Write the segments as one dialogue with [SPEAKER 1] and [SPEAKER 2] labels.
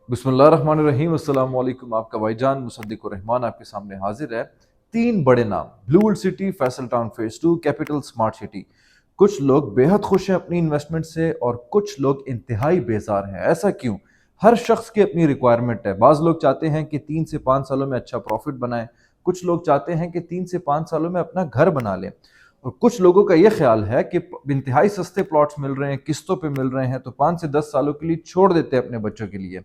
[SPEAKER 1] बिस्मिल्लाहिर्रहमानिर्रहीम। अस्सलाम वालेकुम। आपका भाईजान मुसद्दिकुर रहमान आपके सामने हाजिर है। तीन बड़े नाम, blue world city, Faisal town phase 2, capital smart city. कुछ लोग बेहद खुश हैं अपनी इन्वेस्टमेंट से और कुछ लोग इंतहाई बेजार हैं। ऐसा क्यों? हर शख्स की अपनी रिक्वायरमेंट है। बाज लोग चाहते हैं कि 3 से 5 सालों में अच्छा प्रॉफिट बनाएं, कुछ लोग चाहते हैं कि 3 से 5 सालों में अपना घर बना लें, और कुछ लोगों का यह ख्याल है कि इंतहाई सस्ते प्लॉट्स मिल रहे हैं, किस्तों पे मिल रहे हैं, तो 5 से 10 सालों के लिए छोड़ देते हैं अपने बच्चों के लिए।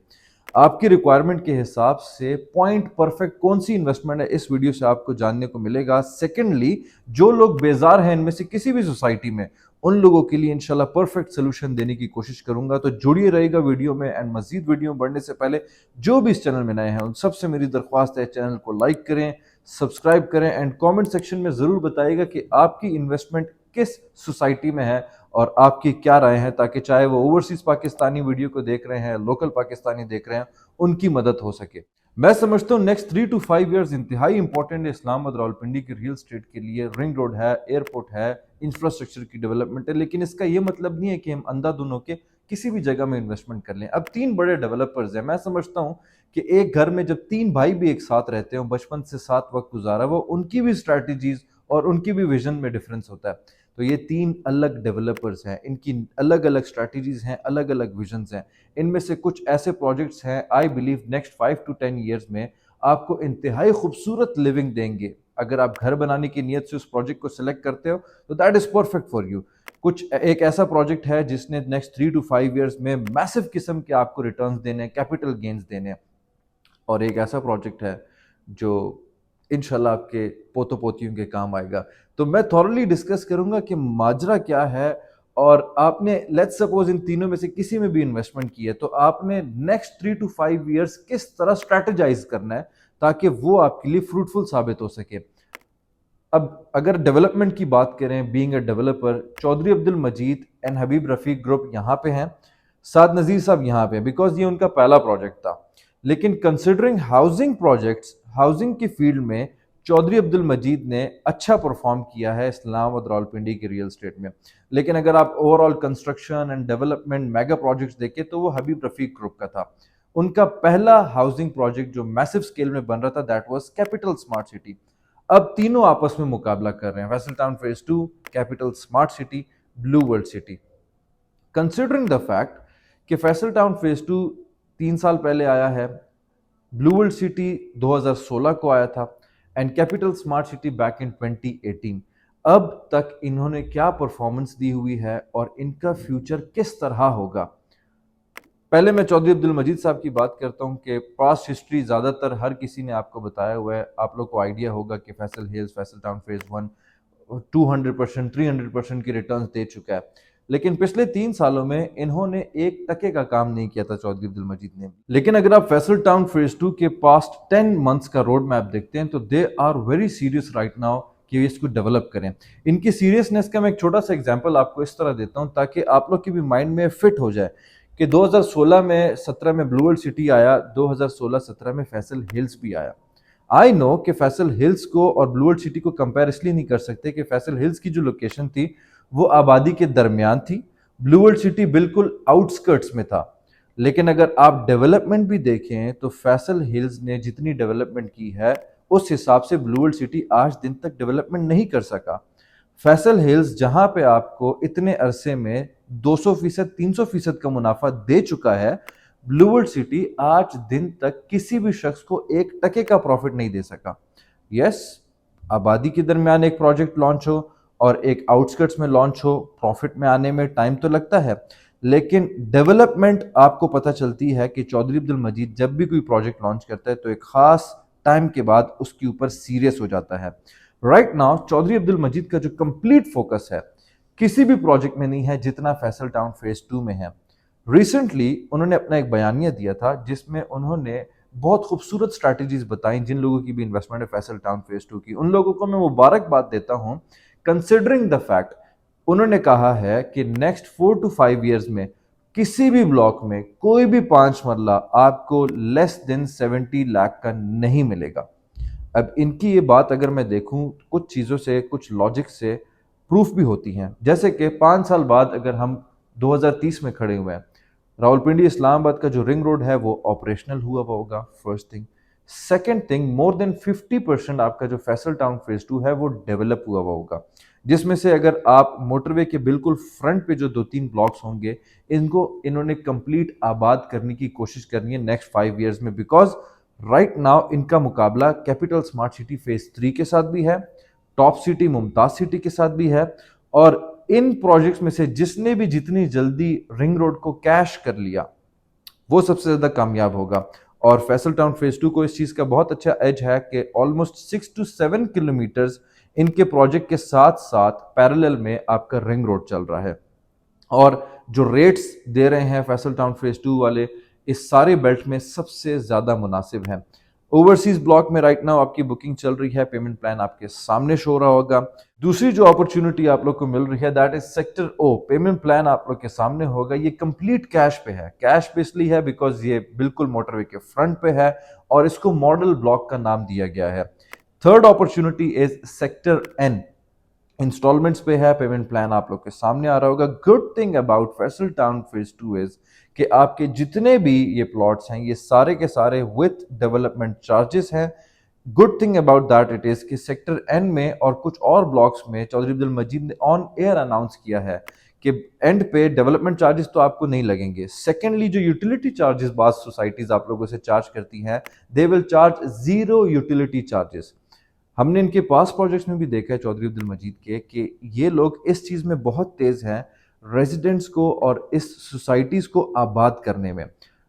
[SPEAKER 1] आपकी रिक्वायरमेंट के हिसाब से पॉइंट परफेक्ट कौन सी इन्वेस्टमेंट है, इस वीडियो से आपको जानने को मिलेगा। सेकेंडली, जो लोग बेजार हैं इनमें से किसी भी सोसाइटी में, उन लोगों के लिए इंशाल्लाह परफेक्ट सोल्यूशन देने की कोशिश करूंगा। तो जुड़िए रहेगा वीडियो में। एंड मजीद वीडियो बढ़ने से पहले जो भी इस चैनल में नए हैं उन सबसे मेरी दरख्वास्त है, चैनल को लाइक करें, सब्सक्राइब करें एंड कमेंट सेक्शन में जरूर बताइएगा कि आपकी इन्वेस्टमेंट किस सोसाइटी में है और आपकी क्या राय है, ताकि चाहे वो ओवरसीज पाकिस्तानी वीडियो को देख रहे हैं, लोकल पाकिस्तानी देख रहे हैं, उनकी मदद हो सके। मैं समझता हूँ नेक्स्ट 3 to 5 ईयर्स इंतहाई इंपॉर्टेंट है इस्लामाबाद रावलपिंडी की रियल स्टेट के लिए। रिंग रोड है, एयरपोर्ट है, इंफ्रास्ट्रक्चर की डेवलपमेंट है, लेकिन इसका यह मतलब नहीं है कि हम अंधाधुन होकर किसी भी जगह में इन्वेस्टमेंट कर लें। अब तीन बड़े डेवलपर्स हैं। मैं समझता हूँ कि एक घर में जब तीन भाई भी एक साथ रहते हो, बचपन से साथ वक्त गुजारा, वो उनकी भी स्ट्रैटेजीज और उनकी भी विजन में डिफरेंस होता है। तो ये तीन अलग डेवलपर्स हैं, इनकी अलग अलग स्ट्रैटेजीज हैं, अलग अलग विजन्स हैं। इनमें से कुछ ऐसे प्रोजेक्ट्स हैं I believe next 5 to 10 years में आपको इंतहाई खूबसूरत लिविंग देंगे। अगर आप घर बनाने की नीयत से उस प्रोजेक्ट को सिलेक्ट करते हो तो that is perfect for you. कुछ एक ऐसा प्रोजेक्ट है जिसने नेक्स्ट 3 to 5 ईयर्स में मैसिव किस्म के आपको रिटर्न्स देने, कैपिटल गेन्स देने, और एक ऐसा प्रोजेक्ट है जो इंशाल्लाह आपके पोतों पोतियों के काम आएगा। तो मैं थॉरली डिस्कस करूंगा कि माजरा क्या है, और आपने लेट्स सपोज इन तीनों में से किसी में भी इन्वेस्टमेंट की है तो आपने नेक्स्ट 3 to 5 ईयर्स किस तरह स्ट्रैटेजाइज करना है ताकि वो आपके लिए फ्रूटफुल साबित हो सके। अब अगर डेवलपमेंट की बात करें, being a developer, Chaudhary Abdul Majeed and Habib Rafiq group यहाँ पे हैं, साद नज़ीर साहब यहाँ पे, बिकॉज ये उनका पहला प्रोजेक्ट था। लेकिन कंसिडरिंग हाउसिंग प्रोजेक्ट्स, हाउसिंग की फील्ड में चौधरी अब्दुल मजीद ने अच्छा परफॉर्म किया है इस्लामाबाद रावलपिंडी की रियल स्टेट में। लेकिन अगर आप overall construction and development mega projects देखें तो वो हबीब रफीक ग्रुप का था। उनका पहला हाउसिंग प्रोजेक्ट जो मैसिव स्केल में बन रहा था that was capital smart city. अब तीनों आपस में मुकाबला कर रहे हैं, Faisal town phase 2, capital smart city, blue world city. Considering the fact कि फैसल टाउन फेज 2 3 साल पहले आया है, ब्लू वर्ल्ड सिटी 2016 को आया था, and capital smart city back in 2018। अब तक इन्होंने क्या परफॉर्मेंस दी हुई है और इनका फ्यूचर किस तरह होगा। पहले मैं चौधरी अब्दुल मजीद साहब की बात करता हूं कि पास्ट हिस्ट्री ज़्यादातर हर किसी ने आपको बताया हुआ है। आप लोग को आइडिया होगा कि Faisal hills, Faisal town phase 1 200%, 300% की रिटर्न्स दे चुका है। लेकिन पिछले 3 सालों में इन्होंने एक टके का काम नहीं किया था चौधरी अब्दुल मजीद ने। लेकिन अगर आप फैसल टाउन फेज 2 के पास्ट 10 मंथ्स का रोड मैप देखते हैं तो they are very serious right now कि इसको डेवलप करें। इनकी सीरियसनेस का मैं एक छोटा सा एग्जांपल आपको इस तरह देता हूं ताकि आप लोग की भी माइंड में फिट हो जाए कि 2016 में 17 में ब्लू वर्ल्ड सिटी आया, 2016-17 में फैसल हिल्स भी आया। आई नो कि फैसल हिल्स को और ब्लू वर्ल्ड सिटी को कंपेयर इसलिए नहीं कर सकते कि फैसल हिल्स की जो लोकेशन थी वो आबादी के दरमियान थी, ब्लू वर्ल्ड सिटी बिल्कुल आउटस्कर्ट्स में था। लेकिन अगर आप डेवलपमेंट भी देखें तो फैसल हिल्स ने जितनी डेवलपमेंट की है उस हिसाब से ब्लू वर्ल्ड सिटी आज दिन तक डेवलपमेंट नहीं कर सका। फैसल हिल्स जहां पे आपको इतने अरसे में 200%, 300% का मुनाफा दे चुका है, ब्लू वर्ल्ड सिटी आज दिन तक किसी भी शख्स को 1 टके का प्रॉफिट नहीं दे सका। यस, आबादी के दरमियान एक प्रोजेक्ट लॉन्च हो और एक आउटस्कर्ट्स में लॉन्च हो, प्रॉफिट में आने में टाइम तो लगता है, लेकिन डेवलपमेंट आपको पता चलती है कि चौधरी अब्दुल मजीद जब भी कोई प्रोजेक्ट लॉन्च करता है तो एक खास टाइम के बाद उसके ऊपर सीरियस हो जाता है। राइट नाउ चौधरी अब्दुल मजीद का जो कंप्लीट फोकस है किसी भी प्रोजेक्ट में नहीं है जितना फैसल टाउन फेज 2 में है। रिसेंटली उन्होंने अपना एक बयानिया दिया था जिसमें उन्होंने बहुत खूबसूरत स्ट्रैटेजीज बताई। जिन लोगों की भी इन्वेस्टमेंट है फैसल टाउन फेज 2 की, उन लोगों को मैं मुबारकबाद देता हूं। कंसिडरिंग द फैक्ट, उन्होंने कहा है कि नेक्स्ट 4 to 5 ईयर्स में किसी भी ब्लॉक में कोई भी 5 मरला आपको लेस देन 70 लाख का नहीं मिलेगा। अब इनकी ये बात अगर मैं देखूं कुछ चीज़ों से, कुछ लॉजिक से प्रूफ भी होती हैं। जैसे कि 5 साल बाद अगर हम 2030 में खड़े हुए हैं, रावलपिंडी इस्लामाबाद का जो रिंग रोड है वो ऑपरेशनल हुआ हुआ होगा, first thing. Second thing, more than 50% आपका जो फैसल टाउन फेज 2 है वो डेवलप हुआ हुआ होगा, जिसमें से अगर आप मोटरवे के बिल्कुल फ्रंट पे जो 2-3 ब्लॉक्स होंगे, इनको इन्होंने कंप्लीट आबाद करने की कोशिश करनी है नेक्स्ट 5 ईयर्स में, बिकॉज राइट नाउ इनका मुकाबला कैपिटल स्मार्ट सिटी फेज 3 के साथ भी है, टॉप सिटी मुमताज सिटी के साथ भी है, और इन प्रोजेक्ट्स में से जिसने भी जितनी जल्दी रिंग रोड को कैश कर लिया वो सबसे ज्यादा कामयाब होगा। और फैसल टाउन फेज 2 को इस चीज का बहुत अच्छा एज है कि ऑलमोस्ट 6 to 7 किलोमीटर्स इनके प्रोजेक्ट के साथ साथ पैरेलल में आपका रिंग रोड चल रहा है, और जो रेट्स दे रहे हैं फैसल टाउन फेज 2 वाले इस सारे बेल्ट में सबसे ज्यादा मुनासिब है। ओवरसीज ब्लॉक में राइट नाउ आपकी बुकिंग चल रही है, पेमेंट प्लान आपके सामने शो हो रहा होगा। दूसरी जो अपॉर्चुनिटी आप लोग को मिल रही है that is sector O, payment plan आप लोग के सामने होगा। ये कंप्लीट कैश पे है, कैश पे इसलिए है बिकॉज ये बिल्कुल मोटरवे के फ्रंट पे है और इसको मॉडल ब्लॉक का नाम दिया गया है। Third opportunity is sector N, instalments पे है, पेमेंट प्लान आप लोग के सामने आ रहा होगा। Good thing about Faisal town phase 2 is कि आपके जितने भी ये प्लॉट्स हैं ये सारे के सारे विथ डेवलपमेंट चार्जेस हैं। Good thing about that it is कि सेक्टर एन में और कुछ और ब्लॉक्स में चौधरी अब्दुल मजीद ने ऑन एयर अनाउंस किया है कि एंड पे डेवलपमेंट चार्जेस तो आपको नहीं लगेंगे। सेकेंडली, जो यूटिलिटी चार्जेस बाद सोसाइटीज आप लोगों से चार्ज करती हैं, they will charge 0 utility charges. हमने इनके पास प्रोजेक्ट्स में भी देखा है चौधरी अब्दुल मजीद के कि ये लोग इस चीज़ में बहुत तेज़ हैं, रेजिडेंट्स को और इस सोसाइटीज़ को आबाद करने में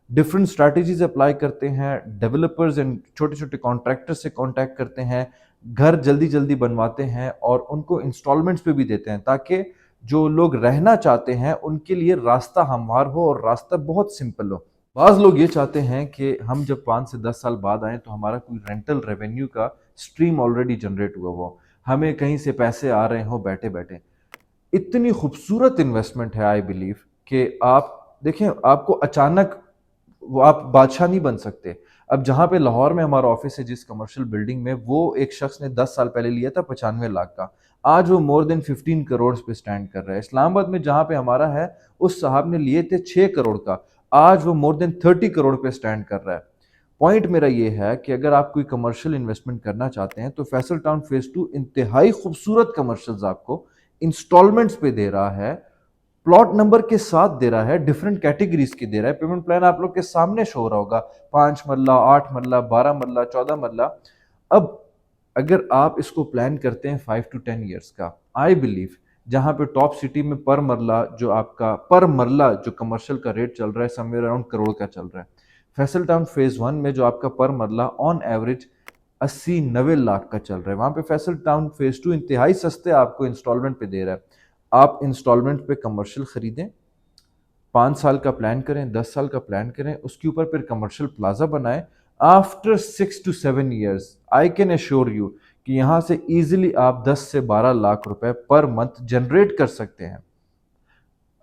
[SPEAKER 1] डिफरेंट स्ट्रैटेजीज अप्लाई करते हैं, डेवलपर्स एंड छोटे छोटे कॉन्ट्रैक्टर्स से कांटेक्ट करते हैं, घर जल्दी जल्दी बनवाते हैं और उनको इंस्टॉलमेंट्स पे भी देते हैं ताकि जो लोग रहना चाहते हैं उनके लिए रास्ता हमवार हो और रास्ता बहुत सिंपल हो। बाज़ लोग ये चाहते हैं कि हम जब 5 से 10 साल बाद आएँ तो हमारा कोई रेंटल रेवेन्यू का स्ट्रीम ऑलरेडी जनरेट हुआ हो, हमें कहीं से पैसे आ रहे हो बैठे बैठे। इतनी खूबसूरत इन्वेस्टमेंट है आई बिलीव कि आप देखें, आपको अचानक वो आप बादशाह नहीं बन सकते। अब जहाँ पे लाहौर में हमारा ऑफिस है जिस कमर्शियल बिल्डिंग में, वो एक शख्स ने 10 साल पहले लिया था 95 लाख का, आज वो मोर देन 15 करोड़ पे स्टैंड कर रहा है। इस्लामाबाद में जहाँ पे हमारा है उस साहब ने लिए थे 6 करोड़ का, आज वो मोर देन 30 करोड़ पे स्टैंड कर रहा है। पॉइंट मेरा ये है कि अगर आप कोई कमर्शियल इन्वेस्टमेंट करना चाहते हैं तो फैसल टाउन फेज 2 इंतहाई खूबसूरत कमर्शियल्स आपको इंस्टॉलमेंट्स पे दे रहा है, प्लॉट नंबर के साथ दे रहा है, डिफरेंट कैटेगरीज की दे रहा है। पेमेंट प्लान आप लोग के सामने शो हो रहा होगा, 5 मरला, 8 मरला, 12 मरला, 14 मरला। अब अगर आप इसको प्लान करते हैं 5 to 10 ईयर्स का, आई बिलीव जहां पे टॉप सिटी में पर मरला जो आपका पर मरला जो कमर्शियल का रेट चल रहा है समवेयर अराउंड करोड़ का चल रहा है, फैसल टाउन फेज 1 में जो आपका पर मरला ऑन एवरेज 80-90 लाख का चल रहा है, वहां पे फैसल टाउन फेज 2 इंतहाई सस्ते आपको इंस्टॉलमेंट पे दे रहा है। आप इंस्टॉलमेंट पे कमर्शियल खरीदें, 5 साल का प्लान करें, 10 साल का प्लान करें, उसके ऊपर फिर कमर्शियल प्लाजा बनाएं। After 6 to 7 years I can assure you कि यहाँ से इजीली आप 10 से 12 लाख रुपए पर मंथ जनरेट कर सकते हैं।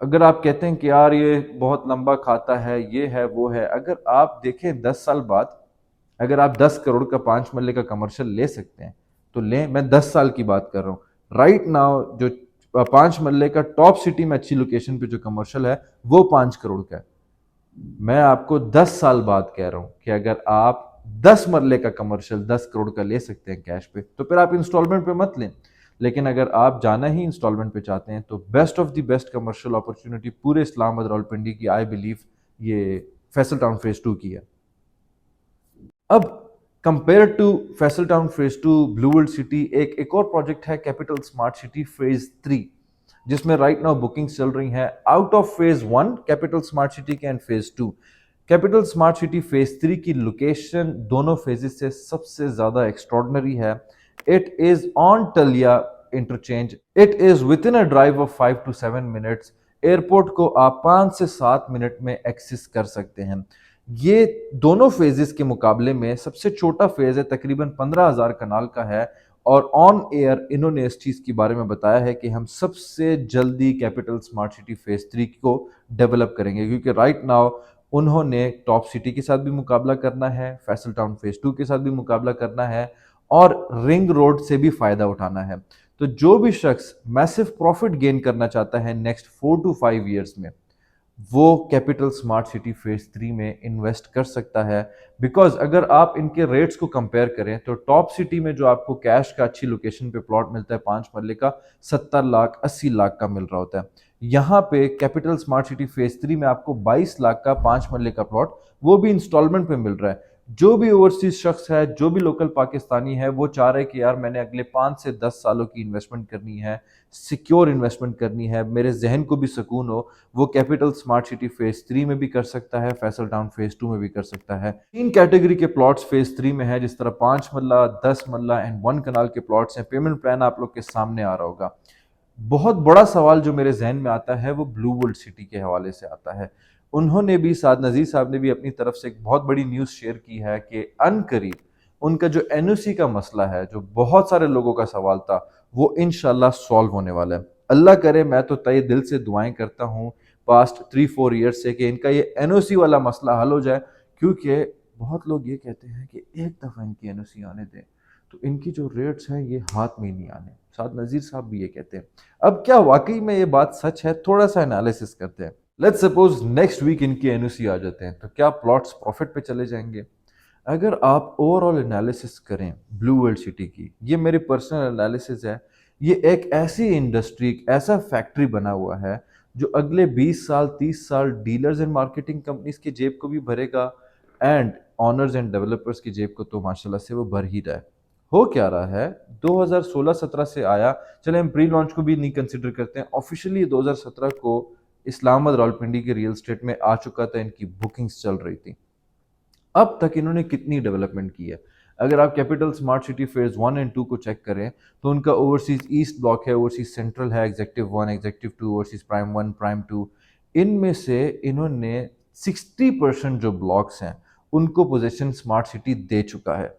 [SPEAKER 1] अगर आप कहते हैं कि यार ये बहुत लंबा खाता है, ये है वो है, अगर आप देखें 10 साल बाद अगर आप 10 करोड़ का 5 मरले का कमर्शियल ले सकते हैं तो लें। मैं 10 साल की बात कर रहा हूँ। राइट नाउ जो 5 मरले का टॉप सिटी में अच्छी लोकेशन पे जो कमर्शियल है वो 5 करोड़ का है। मैं आपको 10 साल बाद कह रहा हूं कि अगर आप 10 मरले का कमर्शियल 10 करोड़ का ले सकते हैं कैश पे तो फिर आप इंस्टॉलमेंट पे मत लें। लेकिन अगर आप जाना ही इंस्टॉलमेंट पे चाहते हैं तो best of the best commercial opportunity पूरे इस्लामाबाद रावलपिंडी की आई बिलीव ये फैसल टाउन फेज 2 की है। अब compare to Faisal town phase 2 blue world city एक और प्रोजेक्ट है कैपिटल स्मार्ट सिटी फेज 3, जिसमें राइट नाउ बुकिंग्स चल रही हैं out of phase 1 capital smart city के and phase 2। Capital smart city phase 3 की लोकेशन दोनों फेजेस से सबसे ज्यादा एक्स्ट्रॉर्डनरी है। इट इज ऑन टलिया interchange, it is within a drive of 5 to 7 minutes. Airport को आप 5 से 7 मिनट में एक्सेस कर सकते हैं। ये दोनों फेजेस के मुकाबले में सबसे छोटा फेज है, तकरीबन 15,000 कनाल का है, और ऑन एयर इन्होंने इस चीज़ के बारे में बताया है कि हम सबसे जल्दी कैपिटल स्मार्ट सिटी फेज 3 को डेवलप करेंगे, क्योंकि राइट नाउ उन्होंने टॉप सिटी के साथ भी मुकाबला करना है, फैसल टाउन फेज 2 के साथ भी मुकाबला करना है और रिंग रोड से भी फायदा उठाना है। तो जो भी शख्स मैसिव प्रॉफिट गेन करना चाहता है नेक्स्ट 4 to 5 ईयर्स में, वो कैपिटल स्मार्ट सिटी फेज 3 में इन्वेस्ट कर सकता है। बिकॉज अगर आप इनके रेट्स को कंपेयर करें तो टॉप सिटी में जो आपको कैश का अच्छी लोकेशन पे प्लॉट मिलता है 5 मरले का 70 लाख 80 लाख का मिल रहा होता है, यहाँ पे कैपिटल स्मार्ट सिटी फेज 3 में आपको 22 लाख का 5 मरले का प्लॉट वो भी इंस्टॉलमेंट पे मिल रहा है। जो भी ओवरसीज शख्स है, जो भी लोकल पाकिस्तानी है, वो चाह रहे कि यार मैंने अगले 5 से 10 सालों की इन्वेस्टमेंट करनी है, सिक्योर इन्वेस्टमेंट करनी है, मेरे जहन को भी सुकून हो, वो कैपिटल स्मार्ट सिटी फेज 3 में भी कर सकता है, फैसल टाउन फेज 2 में भी कर सकता है। 3 कैटेगरी के प्लॉट्स फेज 3 में है, जिस तरह 5 मरला 10 मरला एंड 1 कनाल के प्लॉट्स हैं। पेमेंट प्लान आप लोग के सामने आ रहा होगा। बहुत बड़ा सवाल जो मेरे जहन में आता है वो ब्लू वर्ल्ड सिटी के हवाले से आता है। उन्होंने भी, साद नज़ीर साहब ने भी अपनी तरफ से एक बहुत बड़ी न्यूज़ शेयर की है कि अनकरीब उनका जो एनओसी का मसला है, जो बहुत सारे लोगों का सवाल था, वो इंशाल्लाह सॉल्व होने वाला है। अल्लाह करे, मैं तो तय दिल से दुआएं करता हूँ पास्ट 3-4 ईयर्स से कि इनका ये एनओसी वाला मसला हल हो जाए, क्योंकि बहुत लोग ये कहते हैं कि एक दफ़ा इनकी एनओसी आने दें तो इनकी जो रेट्स हैं ये हाथ में ही नहीं आने। साद नज़ीर साहब भी ये कहते हैं। अब क्या वाकई में ये बात सच है? थोड़ा सा एनालिसिस करते हैं। लेट्स सपोज नेक्स्ट वीक इनकी एनओसी आ जाते हैं, तो क्या प्लॉट्स प्रॉफिट पे चले जाएंगे? अगर आप ओवरऑल एनालिसिस करें ब्लू वर्ल्ड सिटी की, ये मेरी पर्सनल एनालिसिस है, ये एक ऐसी इंडस्ट्री, एक ऐसा फैक्ट्री बना हुआ है जो अगले 20 साल 30 साल डीलर्स एंड मार्केटिंग कंपनीज की जेब को भी भरेगा, एंड ऑनर्स एंड डेवलपर्स की जेब को तो माशाल्लाह से वो भर ही रहा है। हो क्या रहा है, 2016-17 से आया, चले हम प्री लॉन्च को भी नहीं कंसिडर करते हैं, ऑफिशियली 2017 को इस्लामाबाद रावलपिंडी के रियल स्टेट में आ चुका था, इनकी बुकिंग्स चल रही थी। अब तक इन्होंने कितनी डेवलपमेंट की है? अगर आप capital smart city phase 1 and 2 को चेक करें तो उनका ओवरसीज ईस्ट ब्लॉक है, ओवरसीज सेंट्रल है, executive 1 executive 2, overseas prime 1 prime 2, इनमें से इन्होंने 60% जो ब्लॉक्स हैं उनको पोजीशन स्मार्ट सिटी दे चुका है।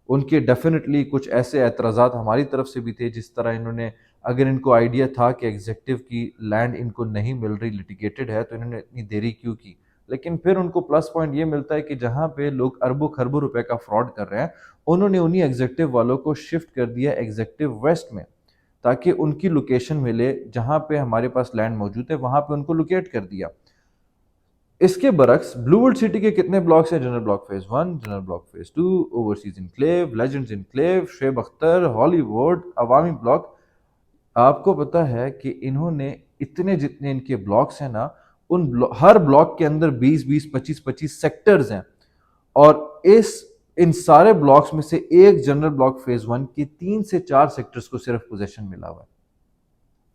[SPEAKER 1] उनके डेफिनेटली कुछ ऐसे एतराज़ात हमारी तरफ से भी थे, जिस तरह इन्होंने, अगर इनको आइडिया था कि एग्जेक्टिव की लैंड इनको नहीं मिल रही, लिटिगेटेड है, तो इन्होंने इतनी देरी क्यों की? लेकिन फिर उनको प्लस पॉइंट ये मिलता है कि जहाँ पे लोग अरबों खरबों रुपए का फ्रॉड कर रहे हैं, उन्होंने उन्हीं एग्जेक्टिव वालों को शिफ्ट कर दिया एग्जेक्टिव वेस्ट में, ताकि उनकी लोकेशन मिले, जहाँ पे हमारे पास लैंड मौजूद है वहाँ पे उनको लोकेट कर दिया। इसके बरक्स ब्लू वर्ल्ड सिटी के कितने ब्लॉक्स हैं? General block phase 1, general block phase 2, overseas enclave, legends enclave, Shoaib Akhtar, Hollywood, Awami block. आपको पता है कि इन्होंने इतने जितने इनके ब्लॉक्स हैं ना, हर ब्लॉक के अंदर 20-20 25-25 सेक्टर्स हैं, और इन सारे ब्लॉक्स में से एक जनरल ब्लॉक फेज 1 की 3 से 4 सेक्टर्स को सिर्फ पोजेशन मिला हुआ है।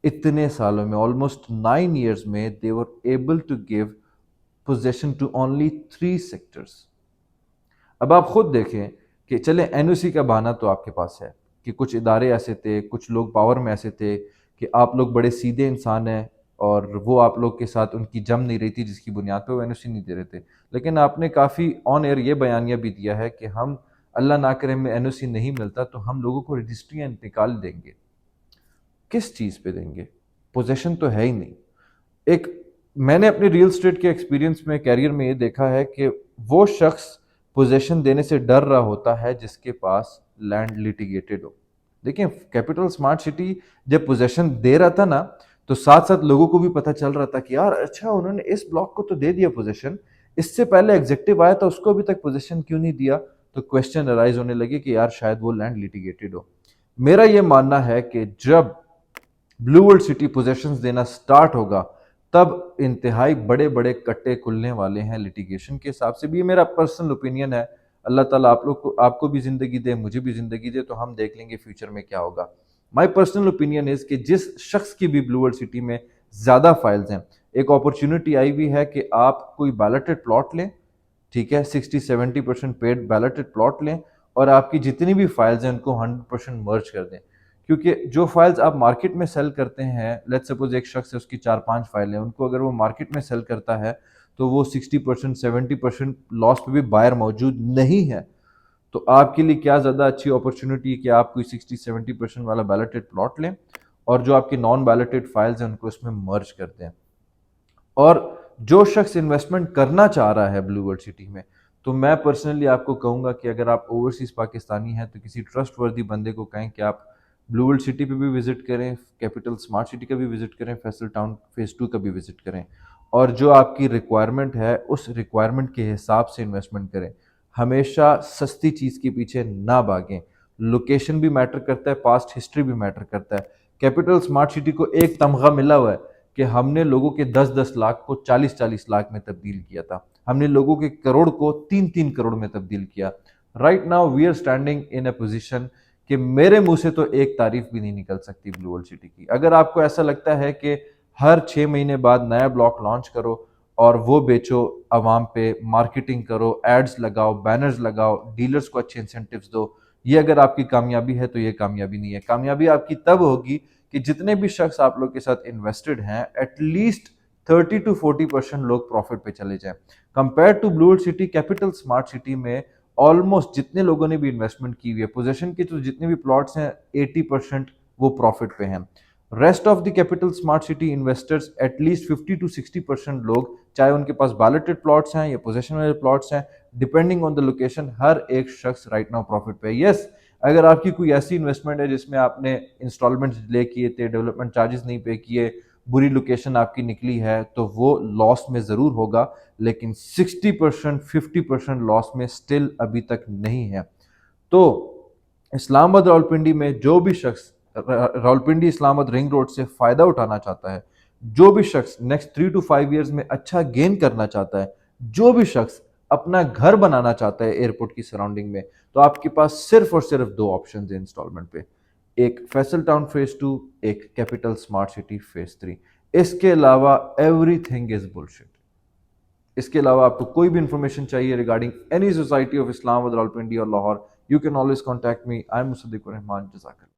[SPEAKER 1] इतने सालों में, ऑलमोस्ट 9 ईयर्स में, they were able to give possession to only 3 sectors. अब आप खुद देखें कि चले एनओसी का बहाना तो आपके पास है कि कुछ इदारे ऐसे थे, कुछ लोग पावर में ऐसे थे कि आप लोग बड़े सीधे इंसान हैं और वो आप लोग के साथ उनकी जम नहीं रही थी, जिसकी बुनियाद पर वो एनओसी नहीं दे रहे थे। लेकिन आपने काफ़ी ऑन एयर ये बयानिया भी दिया है कि हम, अल्लाह ना करे, में एनओसी नहीं मिलता तो हम लोगों को रजिस्ट्रियाँ निकाल देंगे। किस चीज़ पे देंगे? पोजेशन तो है ही नहीं। एक, मैंने अपने रियल स्टेट के एक्सपीरियंस में, कैरियर में ये देखा है कि वो शख्स पोजेशन देने से डर रहा होता है जिसके पास लैंड लिटिगेटेड हो। देखिए, कैपिटल स्मार्ट सिटी जब पोजेशन दे रहा था ना, तो साथ साथ लोगों को भी पता चल रहा था कि यार अच्छा, उन्होंने इस ब्लॉक को तो दे दिया पोजेशन, इससे पहले एग्जेक्टिव आया था उसको अभी तक पोजेशन क्यों नहीं दिया? तो क्वेश्चन अराइज होने लगे कि यार शायद वो लैंड लिटिगेटेड हो। मेरा ये मानना है कि जब ब्लू वर्ल्ड सिटी पोजेशंस देना स्टार्ट होगा, तब इंतहाई बड़े बड़े कट्टे खुलने वाले हैं लिटिगेशन के हिसाब से भी। ये मेरा पर्सनल ओपिनियन है। अल्लाह ताला आप लोग को, आपको भी ज़िंदगी दे, मुझे भी ज़िंदगी दे, तो हम देख लेंगे फ्यूचर में क्या होगा। माय पर्सनल ओपिनियन इज़ कि जिस शख्स की भी ब्लू वर्ल्ड सिटी में ज़्यादा फाइल्स हैं, एक अपॉर्चुनिटी आई हुई है कि आप कोई बैलेटेड प्लॉट लें, ठीक है, 60-70% पेड बैलेटेड प्लॉट लें, और आपकी जितनी भी फाइल्स हैं उनको 100% मर्ज कर दें। क्योंकि जो फाइल्स आप मार्केट में सेल करते हैं, लेट्स सपोज एक शख्स है, उसकी 4-5 फाइलें हैं, उनको अगर वो मार्केट में सेल करता है तो वो 60% 70% लॉस पे भी बायर मौजूद नहीं है। तो आपके लिए क्या ज़्यादा अच्छी अपॉर्चुनिटी है कि आप कोई 60-70% वाला बैलेटेड प्लॉट लें, और जो आपकी नॉन बैलेटेड फाइल्स हैं उनको इसमें मर्ज कर दें। और जो शख्स इन्वेस्टमेंट करना चाह रहा है ब्लू वर्ल्ड सिटी में, तो मैं पर्सनली आपको कहूँगा कि अगर आप ओवरसीज़ पाकिस्तानी हैं तो किसी ट्रस्ट वर्दी बंदे को कहें कि आप ब्लू वर्ल्ड सिटी पे भी विजिट करें, कैपिटल स्मार्ट सिटी का भी विजिट करें, फैसल टाउन फेज 2 का भी विजिट करें। और जो आपकी रिक्वायरमेंट है उस रिक्वायरमेंट के हिसाब से इन्वेस्टमेंट करें। हमेशा सस्ती चीज़ के पीछे ना भागें। लोकेशन भी मैटर करता है, पास्ट हिस्ट्री भी मैटर करता है। कैपिटल स्मार्ट सिटी को एक तमगा मिला हुआ है कि हमने लोगों के 10-10 लाख को 40-40 लाख में तब्दील किया था। हमने लोगों के करोड़ को 3-3 करोड़ में तब्दील किया। Right now we are standing in a position कि मेरे मुंह से तो एक तारीफ भी नहीं निकल सकती ब्लू वर्ल्ड सिटी की। अगर आपको ऐसा लगता है कि हर 6 महीने बाद नया ब्लॉक लॉन्च करो और वो बेचो अवाम पे, मार्केटिंग करो, एड्स लगाओ, बैनर्स लगाओ, डीलर्स को अच्छे इंसेंटिव्स दो, ये अगर आपकी कामयाबी है तो ये कामयाबी नहीं है। कामयाबी आपकी तब होगी कि जितने भी शख्स आप लोग के साथ इन्वेस्टेड हैं एटलीस्ट 30 to 40% लोग प्रॉफिट पे चले जाएं। Compare to blue city, capital smart city में ऑलमोस्ट जितने लोगों ने भी इन्वेस्टमेंट की हुई है, पोजीशन के तो जितने भी प्लॉट्स हैं 80% वो प्रॉफिट पे हैं। Rest of the capital smart city investors at least 50 to 60% लोग, चाहे उनके पास बैलेटेड प्लॉट्स हैं या पोजेशन वाले प्लॉट्स हैं, डिपेंडिंग ऑन द लोकेशन, हर एक शख्स राइट नाउ प्रॉफिट पे है। यस, अगर आपकी कोई ऐसी इन्वेस्टमेंट है जिसमें आपने इंस्टॉलमेंट डिले किए थे, डेवलपमेंट चार्जेस नहीं पे किए, बुरी लोकेशन आपकी निकली है, तो वो लॉस में ज़रूर होगा, लेकिन 60% 50% लॉस में स्टिल अभी तक नहीं है। तो इस्लामाबाद रावलपिंडी में जो भी शख्स रावलपिंडी इस्लामाबाद रिंग रोड से फ़ायदा उठाना चाहता है, जो भी शख्स नेक्स्ट 3 to 5 ईयर्स में अच्छा गेन करना चाहता है, जो भी शख्स अपना घर बनाना चाहता है एयरपोर्ट की सराउंडिंग में, तो आपके पास सिर्फ और सिर्फ दो ऑप्शन है इंस्टॉलमेंट पे। एक फैसल टाउन फेज 2, एक कैपिटल स्मार्ट सिटी फेज 3। इसके अलावा एवरीथिंग इज बुलशिट। इसके अलावा आपको कोई भी इंफॉर्मेशन चाहिए regarding any society of Islamabad Rawalpindi और Lahore, you can always contact me. I am Musaddiqur Rehman. जज़ाकल्लाह।